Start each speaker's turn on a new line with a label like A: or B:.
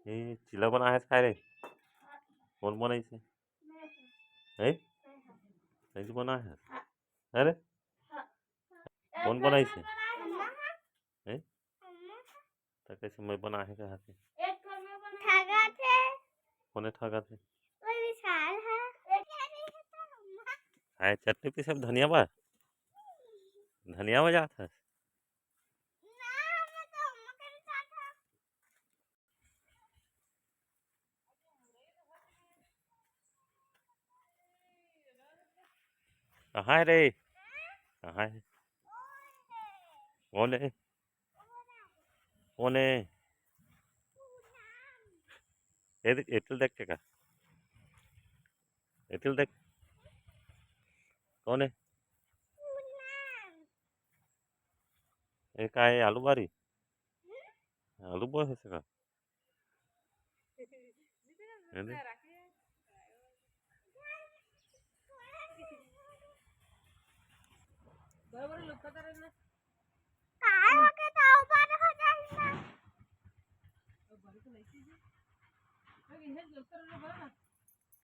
A: हे चिला पण आहेस काय रे? कोण बनायचे? हे त्याची पण आहे. अरे कोण बनायचे? हे तर कैसे मैं बना है कहाँ से? कोने ठगा थे? हाय चटनी पे सब धनिया बा, धनिया बजा था। कहाँ है रे? कहाँ है? कौन है? कौन है? येतील देख के का? येतील देख कौन है? ये काय आलू बारी? आलू बॉय है का? है ना?
B: बरोबर लोक तर ना
C: काय हो के तो ऊपर हो जाएगा
B: बरोबर नाही की हे लोक तर बरोबर